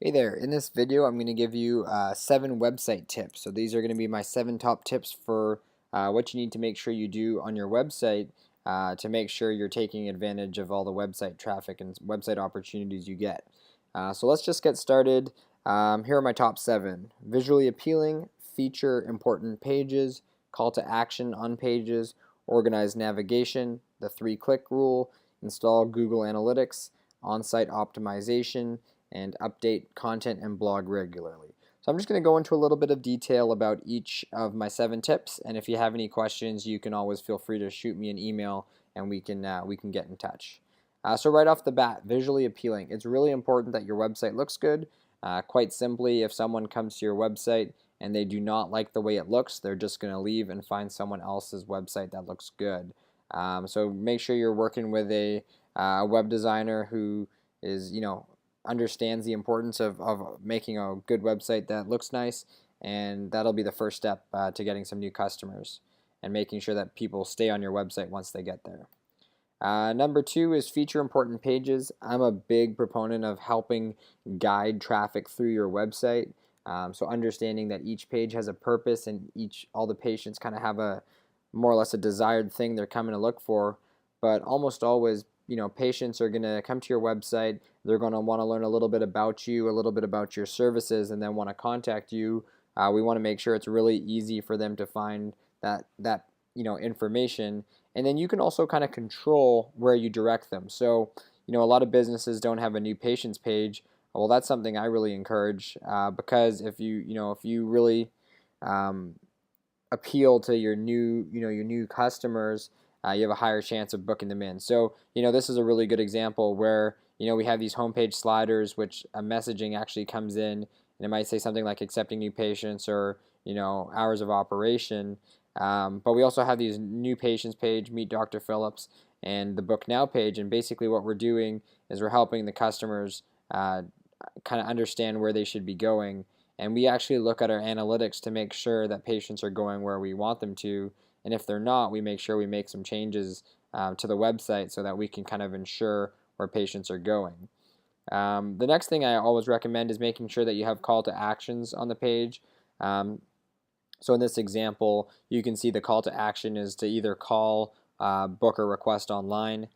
Hey there, in this video I'm going to give you 7 website tips. So these are going to be my 7 top tips for what you need to make sure you do on your website to make sure you're taking advantage of all the website traffic and website opportunities you get. So let's just get started. Here are my top 7. Visually appealing, feature important pages, call to action on pages, organized navigation, the 3-click rule, install Google Analytics, on-site optimization, and update content and blog regularly. So I'm just going to go into a little bit of detail about each of my 7 tips, and if you have any questions, you can always feel free to shoot me an email and we can get in touch. So right off the bat, visually appealing. It's really important that your website looks good. Quite simply, if someone comes to your website and they do not like the way it looks, they're just going to leave and find someone else's website that looks good. So make sure you're working with a web designer who is, understands the importance of making a good website that looks nice, and that'll be the first step to getting some new customers and making sure that people stay on your website once they get there. Number 2 is feature important pages. I'm a big proponent of helping guide traffic through your website. So understanding that each page has a purpose and all the patients kind of have a more or less a desired thing they're coming to look for, but almost always patients are going to come to your website. They're going to want to learn a little bit about you, a little bit about your services, and then want to contact you. We want to make sure it's really easy for them to find that information, and then you can also kind of control where you direct them. So a lot of businesses don't have a new patients page. Well, that's something I really encourage because if you really appeal to your new customers, you have a higher chance of booking them in. So this is a really good example where we have these homepage sliders, which a messaging actually comes in, and it might say something like accepting new patients or hours of operation. But we also have these new patients page, meet Dr. Phillips, and the book now page. And basically what we're doing is we're helping the customers kind of understand where they should be going. And we actually look at our analytics to make sure that patients are going where we want them to. And if they're not, we make sure we make some changes to the website so that we can kind of ensure where patients are going. The next thing I always recommend is making sure that you have call to actions on the page. So in this example, you can see the call to action is to either call, book, or request online.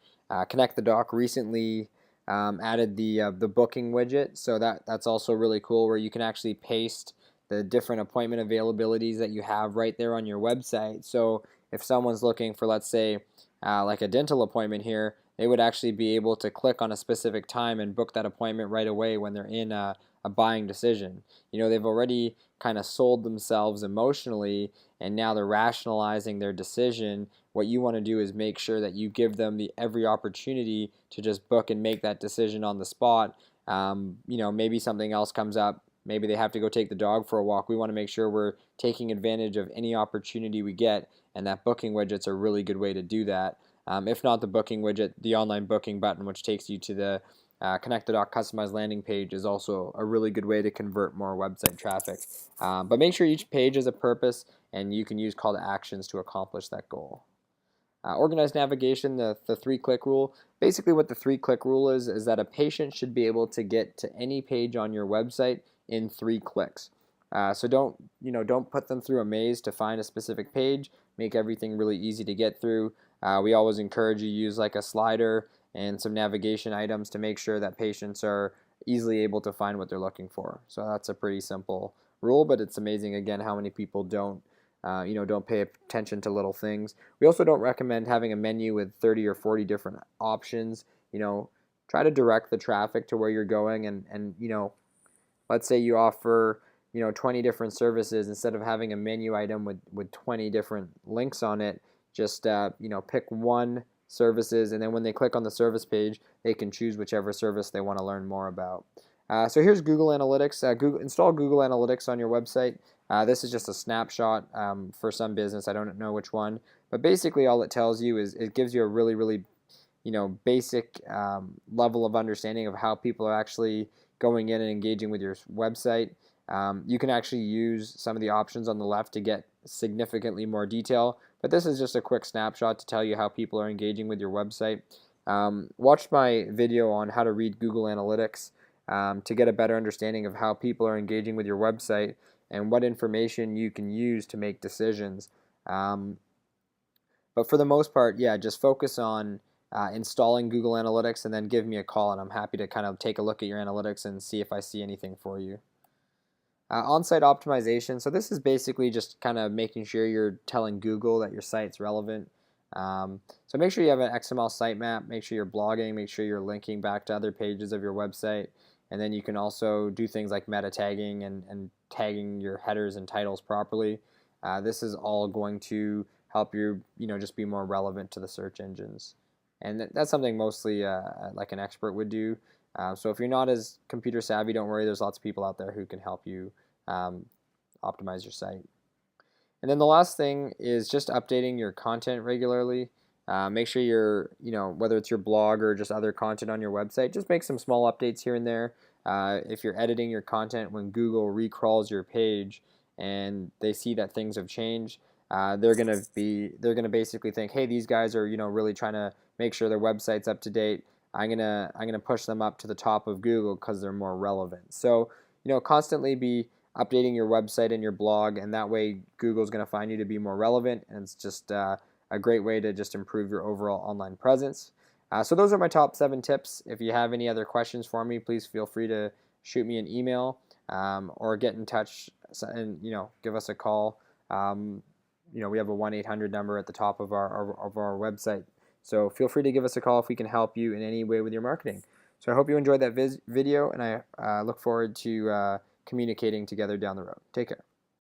Connect the Doc recently added the booking widget, so that's also really cool, where you can actually paste the different appointment availabilities that you have right there on your website. So if someone's looking for, let's say, like a dental appointment here, they would actually be able to click on a specific time and book that appointment right away when they're in a buying decision. They've already kind of sold themselves emotionally, and now they're rationalizing their decision. What you want to do is make sure that you give them every opportunity to just book and make that decision on the spot. Maybe something else comes up. Maybe they have to go take the dog for a walk. We want to make sure we're taking advantage of any opportunity we get, and that booking widget's a really good way to do that. If not the booking widget, the online booking button, which takes you to the Connect the Doc customized landing page, is also a really good way to convert more website traffic. But make sure each page has a purpose, and you can use call to actions to accomplish that goal. Organized navigation, the 3-click rule. Basically what the 3-click rule is that a patient should be able to get to any page on your website in 3 clicks. So don't put them through a maze to find a specific page. Make everything really easy to get through. We always encourage you to use like a slider and some navigation items to make sure that patients are easily able to find what they're looking for. So that's a pretty simple rule, but it's amazing again how many people don't pay attention to little things. We also don't recommend having a menu with 30 or 40 different options. Try to direct the traffic to where you're going, and let's say you offer 20 different services. Instead of having a menu item with 20 different links on it, just pick one services, and then when they click on the service page, they can choose whichever service they want to learn more about. So here's Google Analytics. Install Google Analytics on your website. This is just a snapshot for some business. I don't know which one, but basically all it tells you is it gives you a really, really basic level of understanding of how people are actually going in and engaging with your website. You can actually use some of the options on the left to get significantly more detail, but this is just a quick snapshot to tell you how people are engaging with your website. Watch my video on how to read Google Analytics. to get a better understanding of how people are engaging with your website and what information you can use to make decisions. But for the most part, yeah, just focus on installing Google Analytics and then give me a call, and I'm happy to kind of take a look at your analytics and see if I see anything for you. On-site optimization. So this is basically just kind of making sure you're telling Google that your site's relevant. So make sure you have an XML sitemap, make sure you're blogging, make sure you're linking back to other pages of your website, and then you can also do things like meta tagging and tagging your headers and titles properly. This is all going to help you, just be more relevant to the search engines. And that's something mostly like an expert would do. So if you're not as computer savvy, don't worry, there's lots of people out there who can help you optimize your site. And then the last thing is just updating your content regularly. Make sure you're, whether it's your blog or just other content on your website, just make some small updates here and there. If you're editing your content, when Google recrawls your page and they see that things have changed, they're gonna basically think, hey, these guys are really trying to make sure their website's up to date. I'm gonna push them up to the top of Google because they're more relevant. So constantly be updating your website and your blog, and that way Google's going to find you to be more relevant, and it's just a great way to just improve your overall online presence. So those are my top 7 tips. If you have any other questions for me, please feel free to shoot me an email or get in touch and give us a call. We have a 1-800 number at the top of our website. So feel free to give us a call if we can help you in any way with your marketing. So I hope you enjoyed that video, and I look forward to communicating together down the road. Take care.